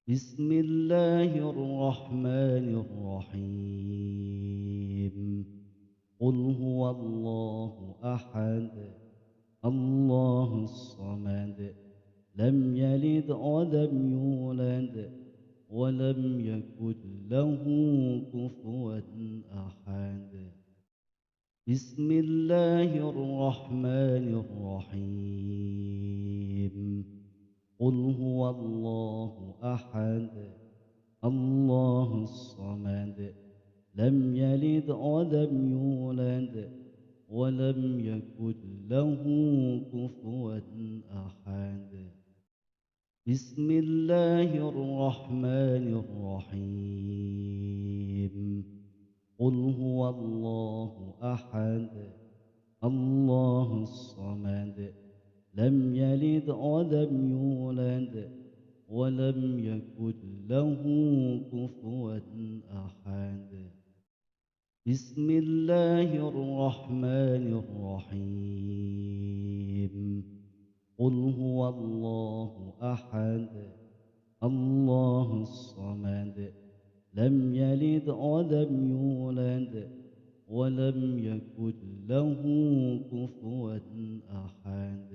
بسم الله الرحمن الرحيم. قل هو الله أحد الله الصمد لم يلد ولم يولد ولم يكن له كفوا أحد. بسم الله الرحمن الرحيم. قل هو الله أحد الله الصمد لم يلد ولم يولد ولم يكن له كفوا أحد. بسم الله الرحمن الرحيم. قل هو الله أحد الله الصمد لم يلد ولم يولد ولم يكن له كفوا أحد. بسم الله الرحمن الرحيم. قل هو الله أحد الله الصمد لم يلد ولم يولد ولم يكن له كفوا أحد.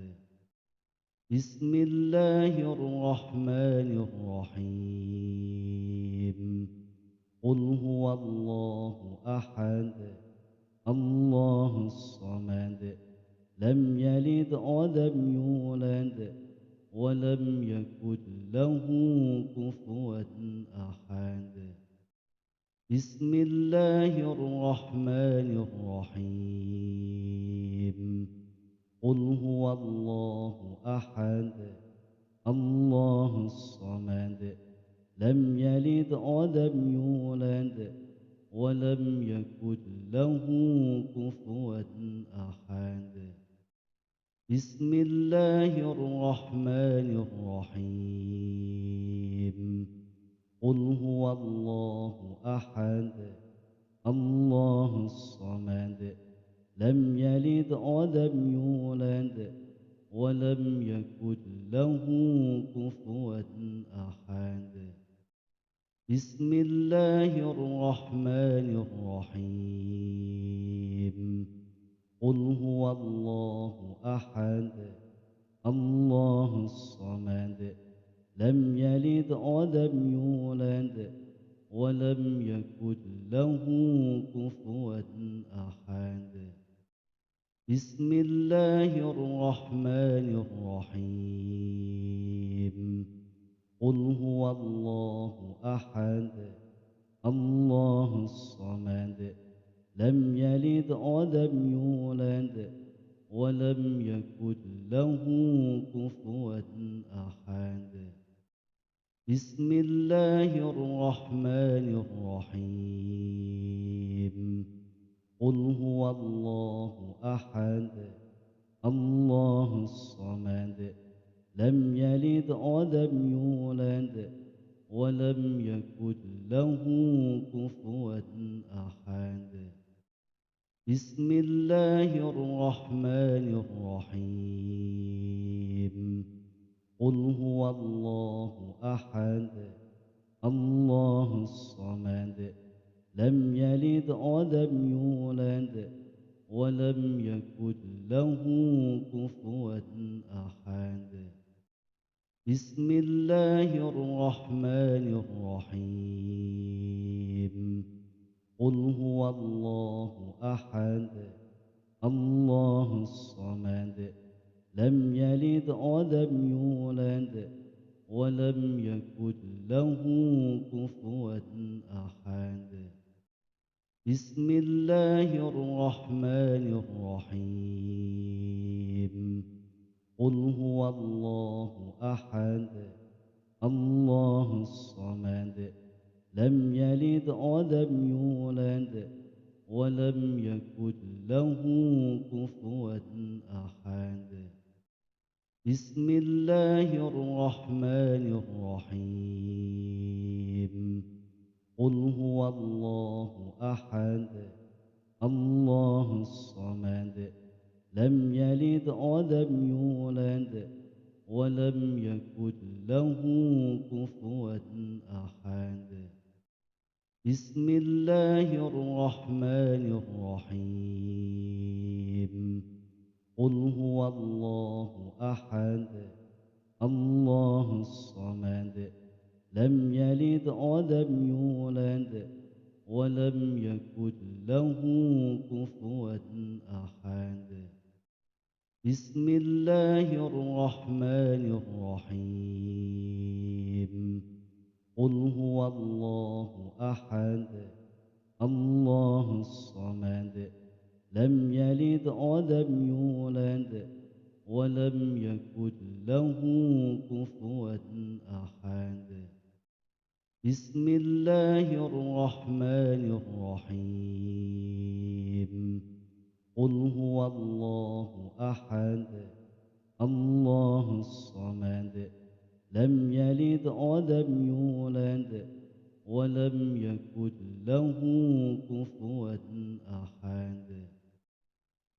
بسم الله الرحمن الرحيم. قل هو الله أحد الله الصمد لم يلد ولم يولد ولم يكن له كفوا أحد. بسم الله الرحمن الرحيم. قل هو الله أحد الله الصمد لم يلد ولم يولد ولم يكن له كفوا أحد. بسم الله الرحمن الرحيم. قل هو الله أحد الله الصمد لم يلد ولم يولد ولم يكن له كفوا أحد. بسم الله الرحمن الرحيم. قل هو الله أحد الله الصمد لم يلد ولم يولد ولم يكن له كفوا أحد. بسم الله الرحمن الرحيم. قل هو الله أحد الله الصمد لم يلد ولم يولد ولم يكن له كفوا أحد. بسم الله الرحمن الرحيم. قل هو الله أحد الله الصمد لم يلد ولم يولد ولم يكن له كفوا أحد. بسم الله الرحمن الرحيم. قل هو الله أحد الله الصمد لم يلد ولم يولد ولم يكن له كفوا أحد. بسم الله الرحمن الرحيم. قل هو الله أحد الله الصمد لم يلد ولم يولد ولم يكن له كفوا أحد. بسم الله الرحمن الرحيم. قل هو الله أحد الله الصمد لم يلد ولم يولد ولم يكن له كفوا أحد. بسم الله الرحمن الرحيم. قل هو الله أحد الله الصمد لم يلد ولم يولد ولم يكن له كفوا بسم الله الرحمن الرحيم قل هو الله أحد الله الصمد لم يلد ولم يولد ولم يكن له كفوا أحد بسم الله الرحمن الرحيم قل هو الله أحد الله الصمد لم يلد ولم يولد ولم يكن له كفوا أحد بسم الله الرحمن الرحيم قل هو الله أحد الله الصمد لم يلد ولم يولد ولم يكن له كفوا أحد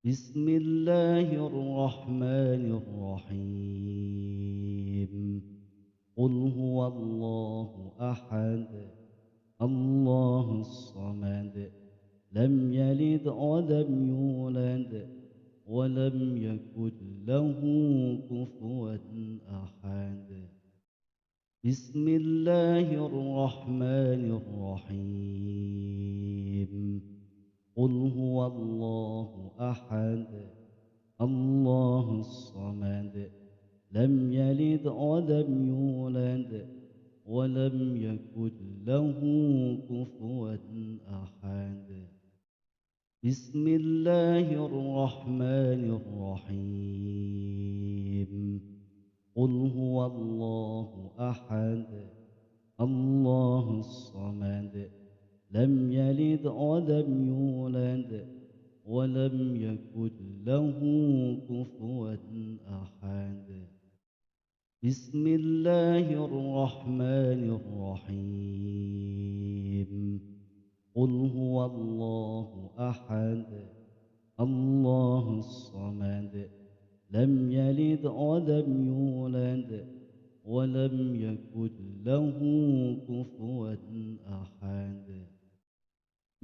بسم الله الرحمن الرحيم قل هو الله أحد الله الصمد لم يلد ولم يولد ولم يكن له كفوا أحد بسم الله الرحمن الرحيم قل هو الله أحد الله الصمد لم يلد ولم يولد ولم يكن له كفوا أحد بسم الله الرحمن الرحيم قل هو الله أحد الله الصمد لم يلد ولم يولد ولم يكن له كفوا أحد بسم الله الرحمن الرحيم قل هو الله أحد الله الصمد لم يلد ولم يولد ولم يكن له كفوا أحد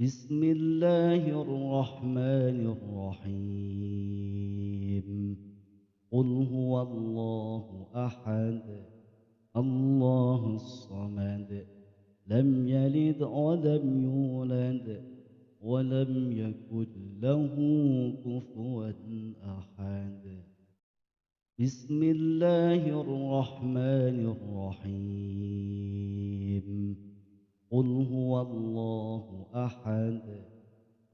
بسم الله الرحمن الرحيم قل هو الله أحد الله الصمد لم يلد ولم يولد ولم يكن له كفوا أحد بسم الله الرحمن الرحيم قل هو الله أحد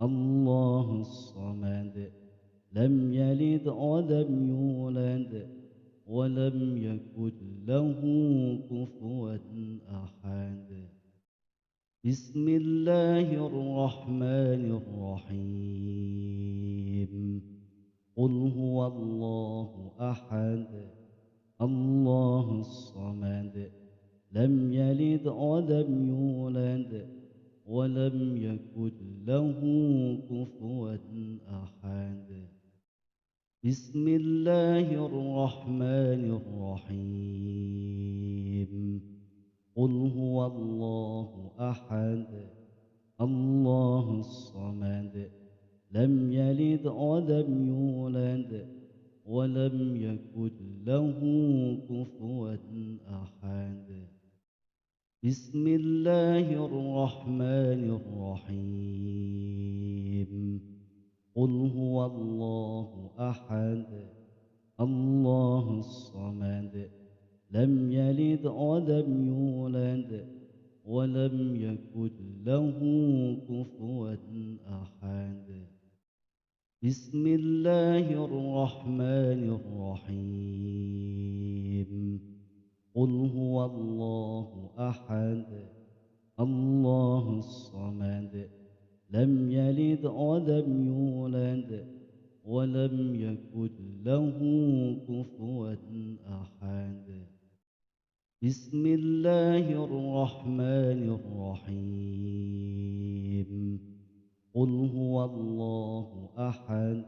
الله الصمد لم يلد ولم يولد ولم يكن له كفوا أحد بسم الله الرحمن الرحيم قل هو الله أحد الله الصمد لم يلد ولم يولد ولم يكن له كفوا أحد بسم الله الرحمن الرحيم قل هو الله أحد الله الصمد لم يلد ولم يولد ولم يكن له كفوا أحد بسم الله الرحمن الرحيم قل هو الله أحد الله الصمد لم يلد ولم يولد ولم يكن له كفوا أحد بسم الله الرحمن الرحيم قل هو الله أحد الله الصمد لم يلد ولم يولد ولم يكن له كفوا أحد بسم الله الرحمن الرحيم قل هو الله أحد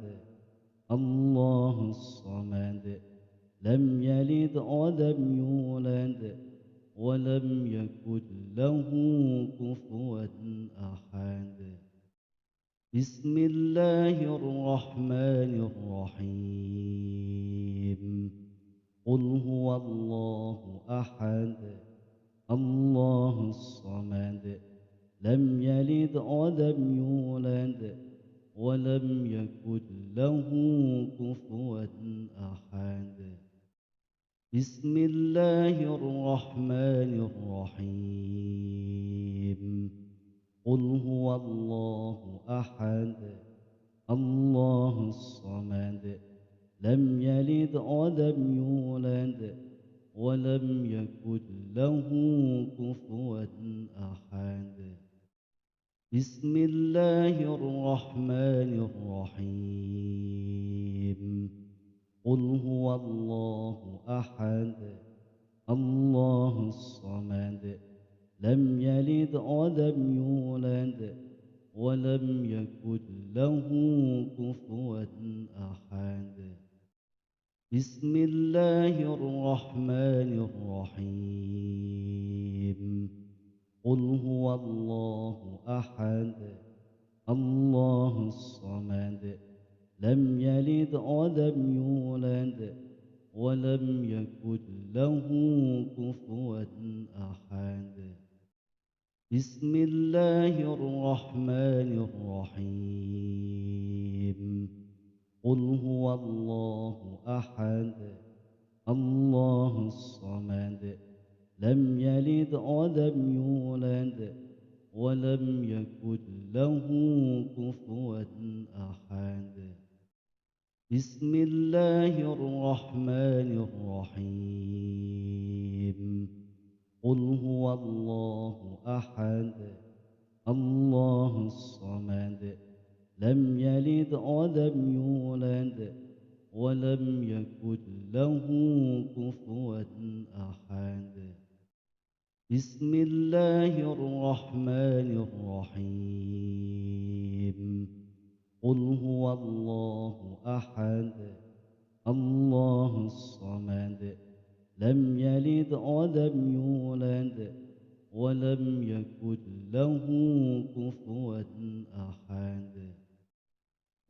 الله الصمد لم يلد ولم يولد ولم يكن له كفوا أحد. بسم الله الرحمن الرحيم. قل هو الله أحد الله الصمد لم يلد ولم يولد ولم يكن له كفوا أحد. بسم الله الرحمن الرحيم. قل هو الله أحد الله الصمد لم يلد ولم يولد ولم يكن له كفوا أحد. بسم الله الرحمن الرحيم. قل هو الله أحد الله الصمد لم يلد ولم يولد ولم يكن له كفوا أحد. بسم الله الرحمن الرحيم. قل هو الله أحد الله الصمد لم يلد ولم يولد ولم يكن له كفوا أحد. بسم الله الرحمن الرحيم. قل هو الله أحد الله الصمد لم يلد ولم يولد ولم يكن له كفوا أحد. بسم الله الرحمن الرحيم. قل هو الله أحد الله الصمد لم يلد ولم يولد ولم يكن له كفوا أحد. بسم الله الرحمن الرحيم. قل هو الله أحد الله الصمد لم يلد ولم يولد ولم يكن له كفوا أحد.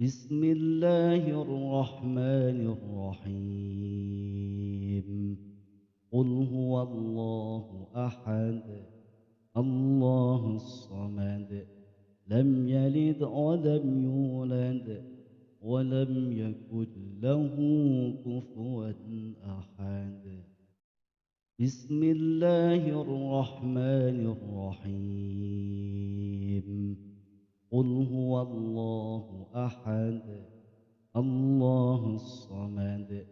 بسم الله الرحمن الرحيم. قل هو الله أحد الله الصمد لم يلد ولم يولد ولم يكن له كفوا أحد. بسم الله الرحمن الرحيم. قل هو الله أحد الله الصمد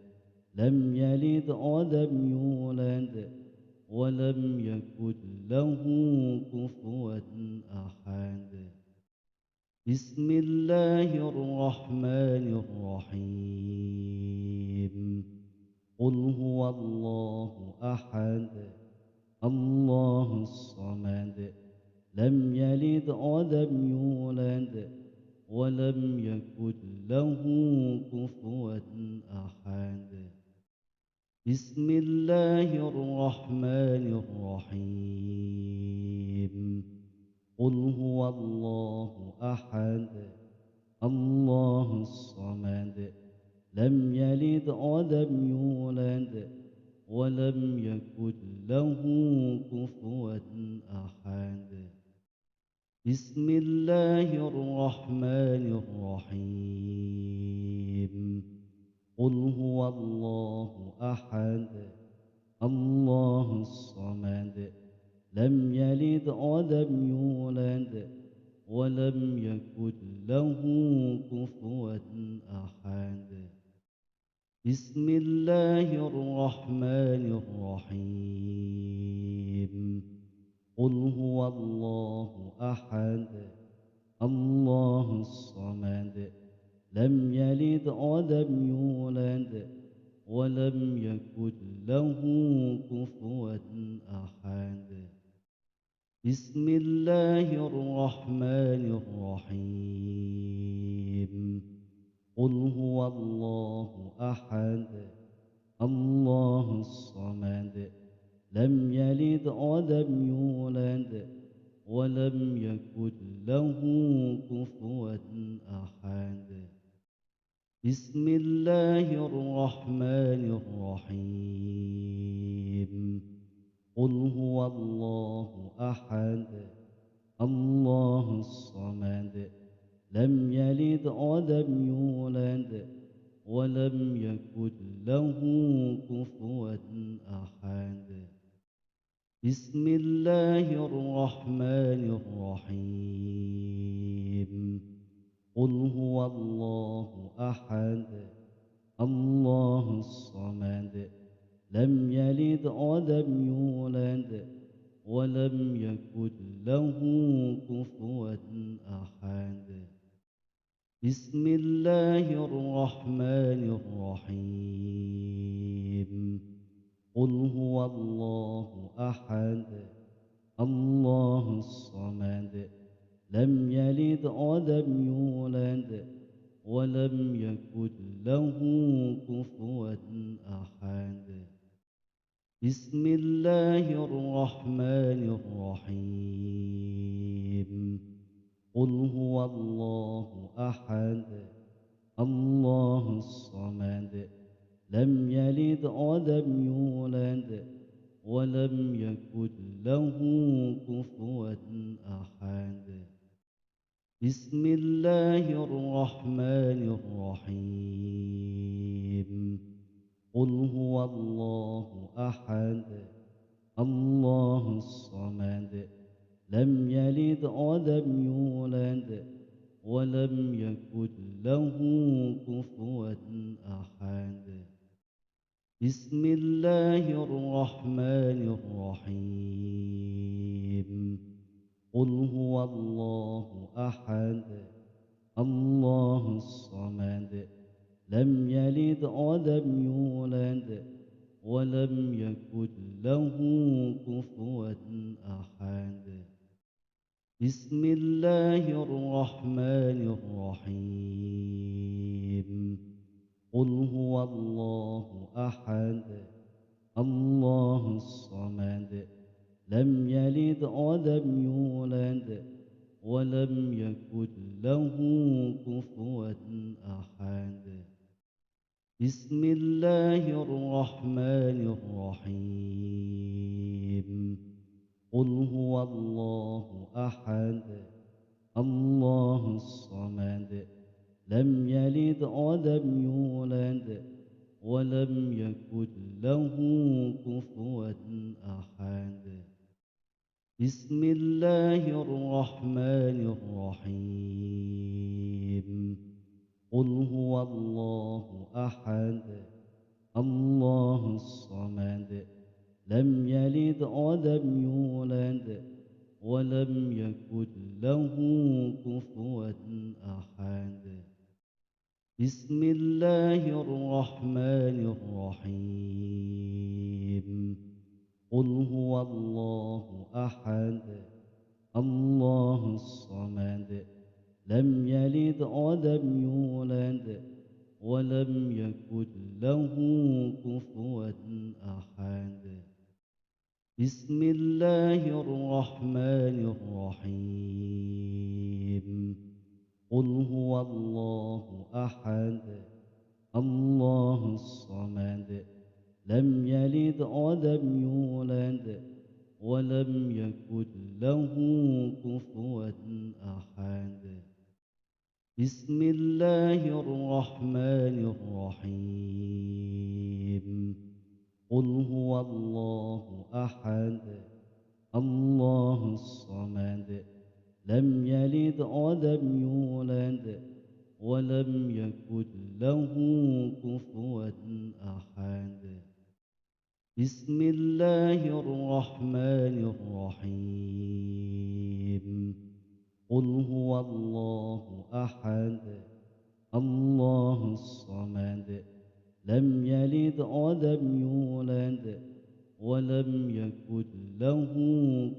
لم يلد ولم يولد ولم يكن له كفوا أحد. بسم الله الرحمن الرحيم. قل هو الله أحد الله الصمد لم يلد ولم يولد ولم يكن له كفوا أحد. بسم الله الرحمن الرحيم. قل هو الله أحد الله الصمد لم يلد ولم يولد ولم يكن له كفوا أحد. بسم الله الرحمن الرحيم. قل هو الله أحد الله الصمد لم يلد ولم يولد ولم يكن له كفوا أحد. بسم الله الرحمن الرحيم. قل هو الله أحد الله الصمد لم يلد ولم يولد ولم يكن له كفوا أحد. بسم الله الرحمن الرحيم. قل هو الله أحد الله الصمد لم يلد ولم يولد ولم يكن له كفوا أحد. بسم الله الرحمن الرحيم. قل هو الله أحد الله الصمد لم يلد ولم يولد ولم يكن له كفوا أحد. بسم الله الرحمن الرحيم. قل هو الله أحد الله الصمد لم يلد ولم يولد ولم يكن له كفوا أحد. بسم الله الرحمن الرحيم. قل هو الله أحد الله الصمد لم يلد ولم يولد ولم يكن له كفوا أحد. بسم الله الرحمن الرحيم. قل هو الله أحد الله الصمد لم يلد ولم يولد ولم يكن له كفوا أحد. بسم الله الرحمن الرحيم. قل هو الله أحد الله الصمد لم يلد ولم يولد ولم يكن له كفوا أحد. بسم الله الرحمن الرحيم. قل هو الله أحد الله الصمد لم يلد ولم يولد ولم يكن له كفوا أحد. بسم الله الرحمن الرحيم. قل هو الله أحد الله الصمد لم يلد ولم يولد ولم يكن له كفوا أحد. بسم الله الرحمن الرحيم. قل هو الله أحد الله الصمد لم يلد ولم يولد ولم يكن له كفوا أحد. بسم الله الرحمن الرحيم. قل هو الله أحد الله الصمد لم يلد ولم يولد ولم يكن له كفوا أحد. بسم الله الرحمن الرحيم. قل هو الله أحد الله الصمد لم يلد ولم يولد ولم يكن له كفوا أحد. بسم الله الرحمن الرحيم. قل هو الله أحد الله الصمد لم يلد ولم يولد ولم يكن له كفوا أحد. بسم الله الرحمن الرحيم. قل هو الله أحد الله الصمد لم يلد ولم يولد ولم يكن له كفوا أحد. بسم الله الرحمن الرحيم. قل هو الله أحد الله الصمد لم يلد ولم يولد ولم يكن له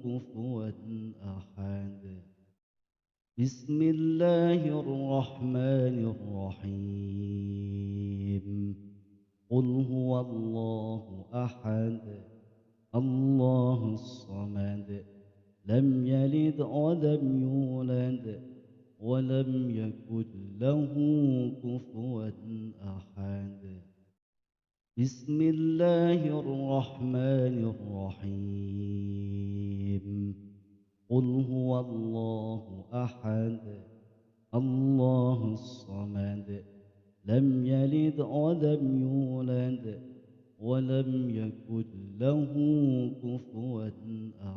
كفوا أحد. بسم الله الرحمن الرحيم. قل هو الله أحد الله الصمد لم يلد ولم يولد ولم يكن له كفوا أحد. بسم الله الرحمن الرحيم. قل هو الله أحد الله الصمد لم يلد ولم يولد ولم يكن له كفوا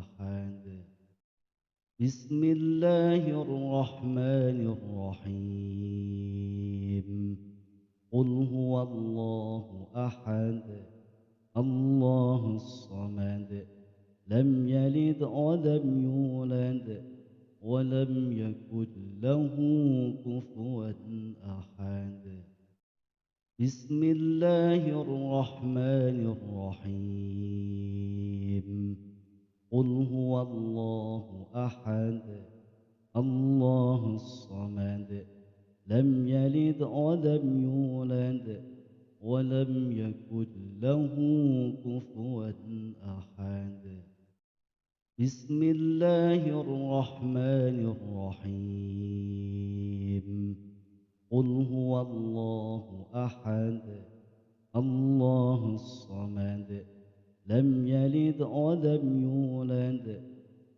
أحد. بسم الله الرحمن الرحيم. قل هو الله أحد الله الصمد لم يلد ولم يولد ولم يكن له كفوا أحد. بسم الله الرحمن الرحيم. قل هو الله أحد الله الصمد لم يلد ولم يولد ولم يكن له كفوا أحد. بسم الله الرحمن الرحيم. قل هو الله أحد الله الصمد لم يلد ولم يولد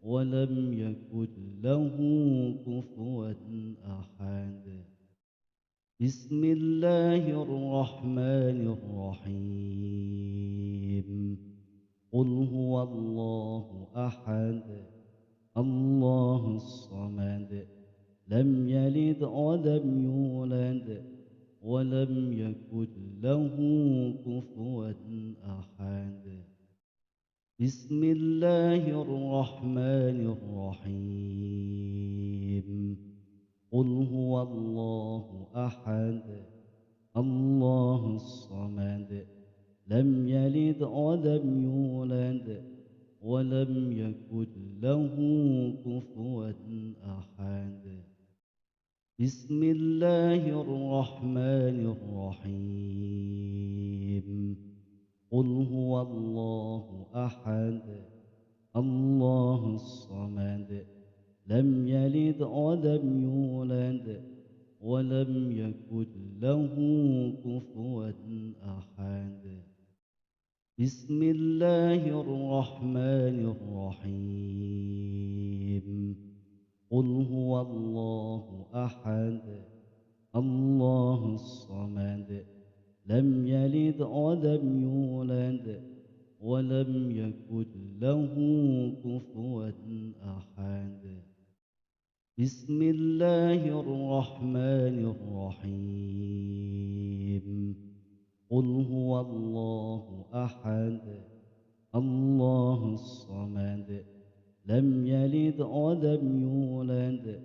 ولم يكن له كفوا أحد. بسم الله الرحمن الرحيم. قل هو الله أحد الله الصمد لم يلد ولم يولد ولم يكن له كفوا أحد. بسم الله الرحمن الرحيم. قل هو الله أحد الله الصمد لم يلد ولم يولد ولم يكن له كفوا أحد. بسم الله الرحمن الرحيم. قل هو الله أحد الله الصمد لم يلد ولم يولد ولم يكن له كفوا أحد. بسم الله الرحمن الرحيم. قل هو الله أحد الله الصمد لم يلد ولم يولد ولم يكن له كفوا أحد. بسم الله الرحمن الرحيم. قل هو الله أحد الله الصمد لم يلد ولم يولد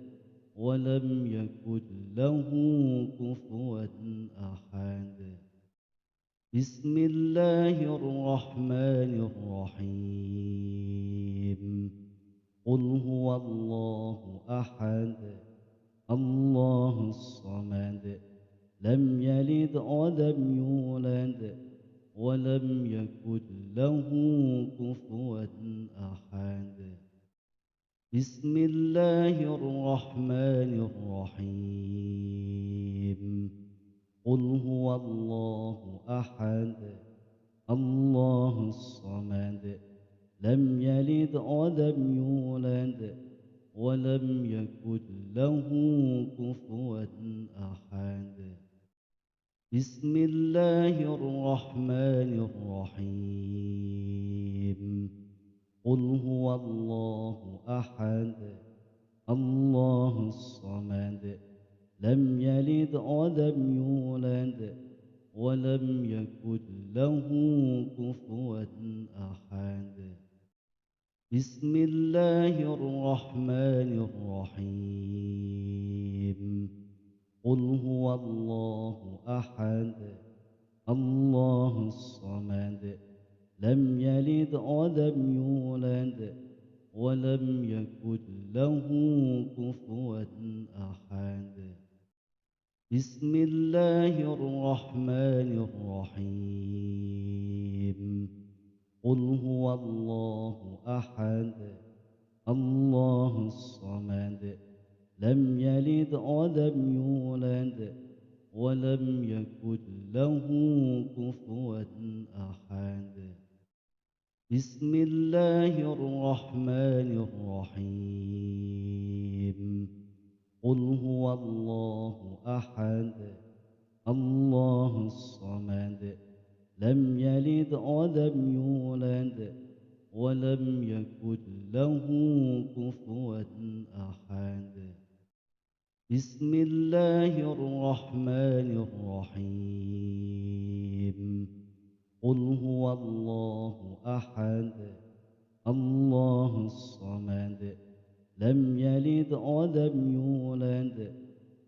ولم يكن له كفوا أحد. بسم الله الرحمن الرحيم. قل هو الله أحد الله الصمد لم يلد ولم يولد ولم يكن له كفوا أحد. بسم الله الرحمن الرحيم. قل هو الله أحد الله الصمد لم يلد ولم يولد ولم يكن له كفوا أحد. بسم الله الرحمن الرحيم. قل هو الله أحد الله الصمد لم يلد ولم يولد ولم يكن له كفوا أحد. بسم الله الرحمن الرحيم. قل هو الله أحد الله الصمد لم يلد ولم يولد ولم يكن له كفوا أحد. بسم الله الرحمن الرحيم. قل هو الله أحد الله الصمد لم يلد ولم يولد ولم يكن له كفوا أحد. بسم الله الرحمن الرحيم. قل هو الله أحد الله الصمد لم يلد ولم يولد ولم يكن له كفوا أحد. بسم الله الرحمن الرحيم. قل هو الله أحد الله الصمد لم يلد ولم يولد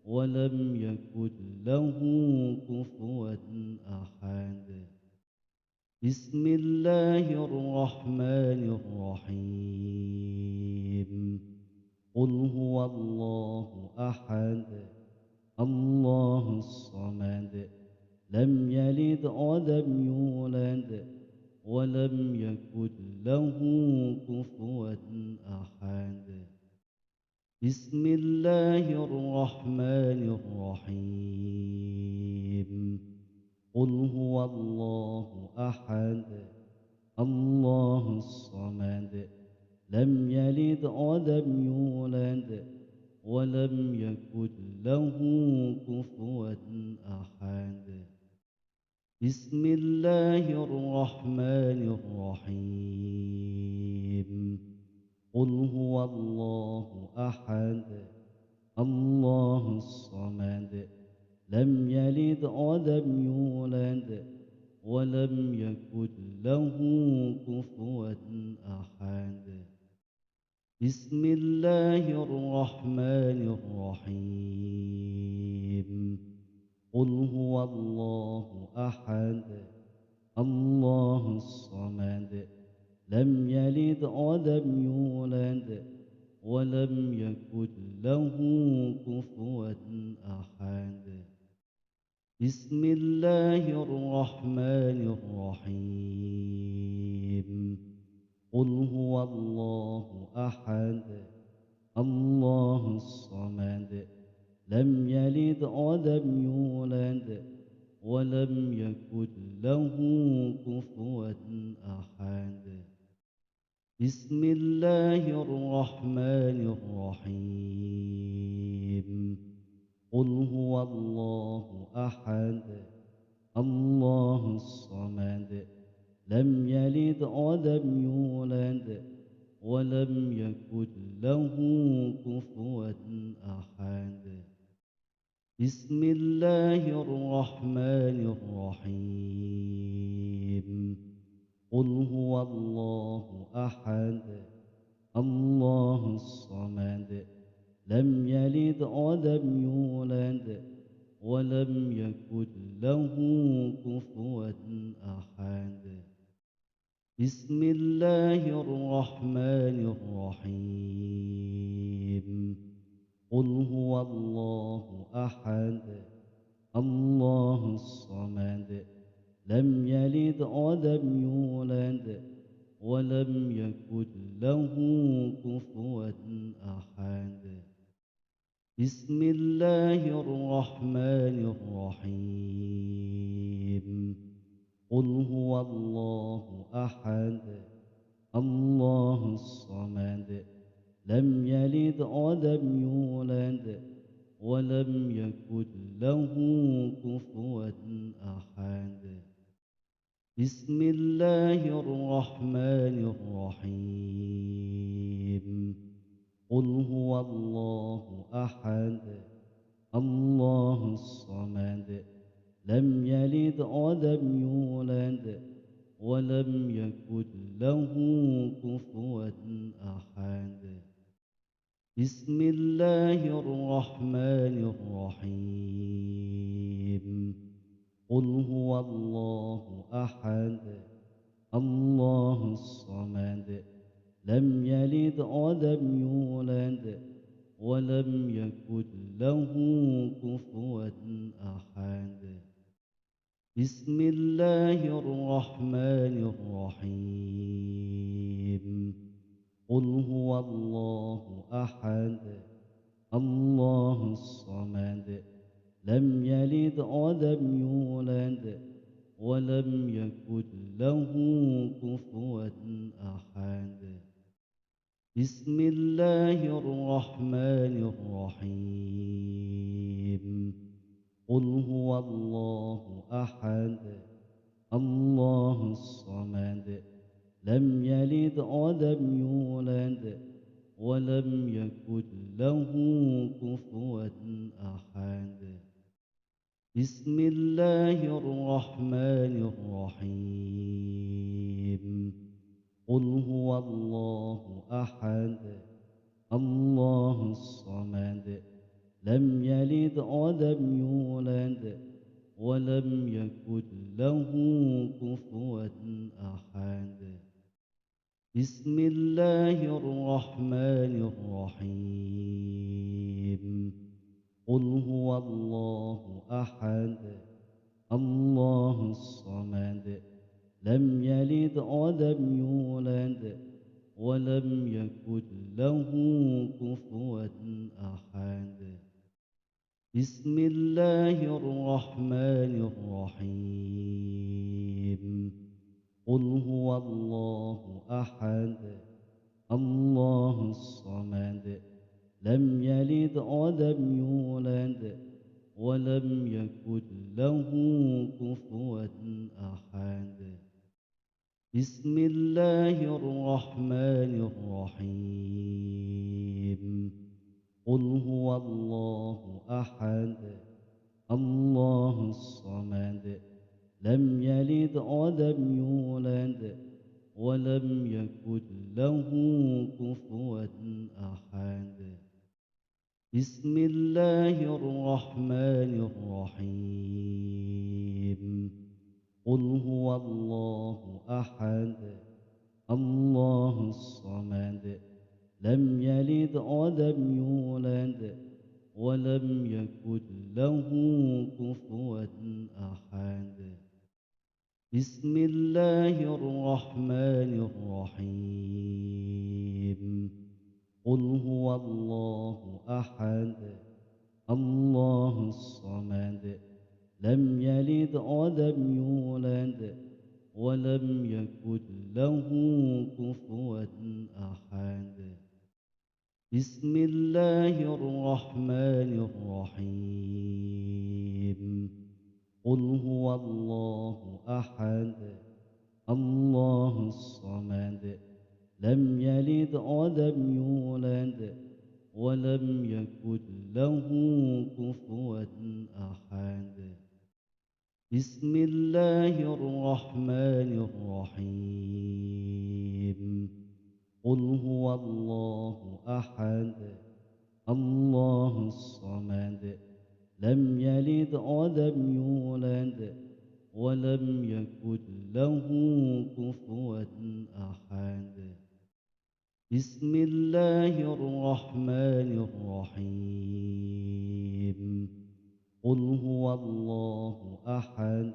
ولم يكن له كفوا أحد. بسم الله الرحمن الرحيم. قل هو الله أحد الله الصمد لم يلد ولم يولد ولم يكن له كفوا أحد. بسم الله الرحمن الرحيم. قل هو الله أحد الله الصمد لم يلد ولم يولد ولم يكن له كفوا أحد. بسم الله الرحمن الرحيم. قل هو الله أحد الله الصمد لم يلد ولم يولد ولم يكن له كفوا أحد. بسم الله الرحمن الرحيم. قل هو الله أحد الله الصمد لم يلد ولم يولد ولم يكن له كفوا أحد. بسم الله الرحمن الرحيم. قل هو الله أحد الله الصمد لم يلد ولم يولد ولم يكن له كفوا أحد. بسم الله الرحمن الرحيم. قل هو الله أحد الله الصمد لم يلد ولم يولد ولم يكن له كفوا أحد. بسم الله الرحمن الرحيم. قل هو الله أحد الله الصمد لم يلد ولم يولد ولم يكن له كفوا أحد. بسم الله الرحمن الرحيم. قل هو الله أحد الله الصمد لم يلد ولم يولد ولم يكن له كفوا أحد. بسم الله الرحمن الرحيم. قل هو الله أحد الله الصمد لم يلد ولم يولد ولم يكن له كفوا أحد. بسم الله الرحمن الرحيم. قل هو الله أحد الله الصمد لم يلد ولم يولد ولم يكن له كفوا أحد. بسم الله الرحمن الرحيم. قل هو الله أحد الله الصمد لم يلد ولم يولد ولم يكن له كفوا أحد. بسم الله الرحمن الرحيم قل هو الله أحد الله الصمد لم يلد ولم يولد ولم يكن له كفوا أحد بسم الله الرحمن الرحيم قل هو الله أحد الله الصمد لم يلد ولم يولد ولم يكن له كفوا أحد بسم الله الرحمن الرحيم قل هو الله أحد الله الصمد لم يلد ولم يولد ولم يكن له كفوا أحد بسم الله الرحمن الرحيم قل هو الله أحد الله الصمد لم يلد ولم يولد ولم يكن له كفوا أحد بسم الله الرحمن الرحيم قل هو الله أحد الله الصمد لم يلد ولم يولد ولم يكن له كفوا أحد بسم الله الرحمن الرحيم قل هو الله أحد الله الصمد لم يلد ولم يولد ولم يكن له كفوا أحد بسم الله الرحمن الرحيم قل هو الله أحد الله الصمد لم يلد ولم يولد ولم يكن له كفوا أحد بسم الله الرحمن الرحيم قل هو الله أحد الله الصمد لم يلد ولم يولد ولم يكن له كفوا أحد بسم الله الرحمن الرحيم قل هو الله أحد الله الصمد لم يلد ولم يولد ولم يكن له كفوا أحد بسم الله الرحمن الرحيم قل هو الله أحد الله الصمد لم يلد ولم يولد ولم يكن له كفوا أحد بسم الله الرحمن الرحيم قل هو الله أحد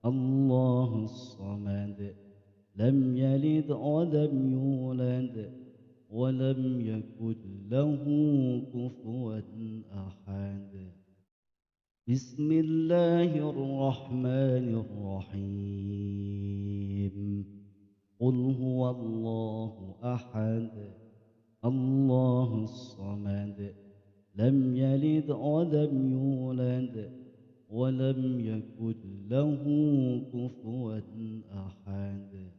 الله الصمد لم يلد ولم يولد ولم يكن له كفوا أحد بسم الله الرحمن الرحيم قل هو الله أحد الله الصمد لم يلد ولم يولد ولم يكن له كفوا أحد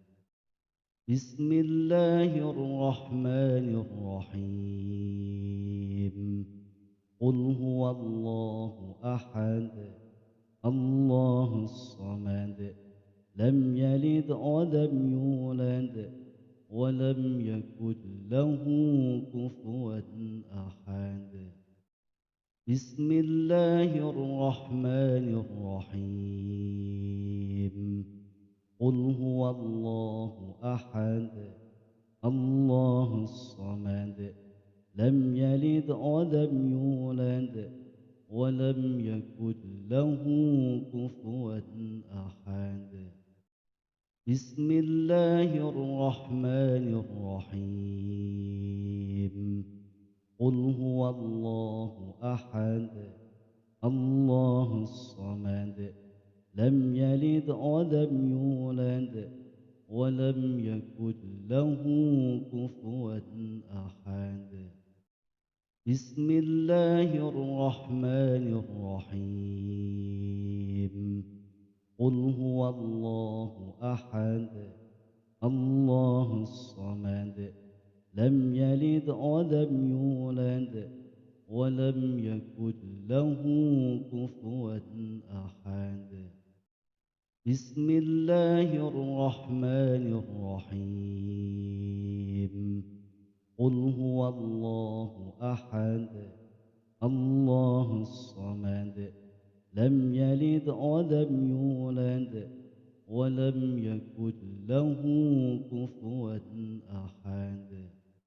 بسم الله الرحمن الرحيم قل هو الله أحد الله الصمد لم يلد ولم يولد ولم يكن له كفوا أحد بسم الله الرحمن الرحيم قل هو الله أحد الله الصمد لم يلد ولم يولد ولم يكن له كفوا أحد. بسم الله الرحمن الرحيم. قل هو الله أحد الله الصمد لم يلد ولم يولد ولم يكن له كفوا أحد. بسم الله الرحمن الرحيم. قل هو الله أحد الله الصمد لم يلد ولم يولد ولم يكن له كفوا أحد. بسم الله الرحمن الرحيم. قل هو الله أحد الله الصمد لم يلد ولم يولد ولم يكن له كفوا أحد.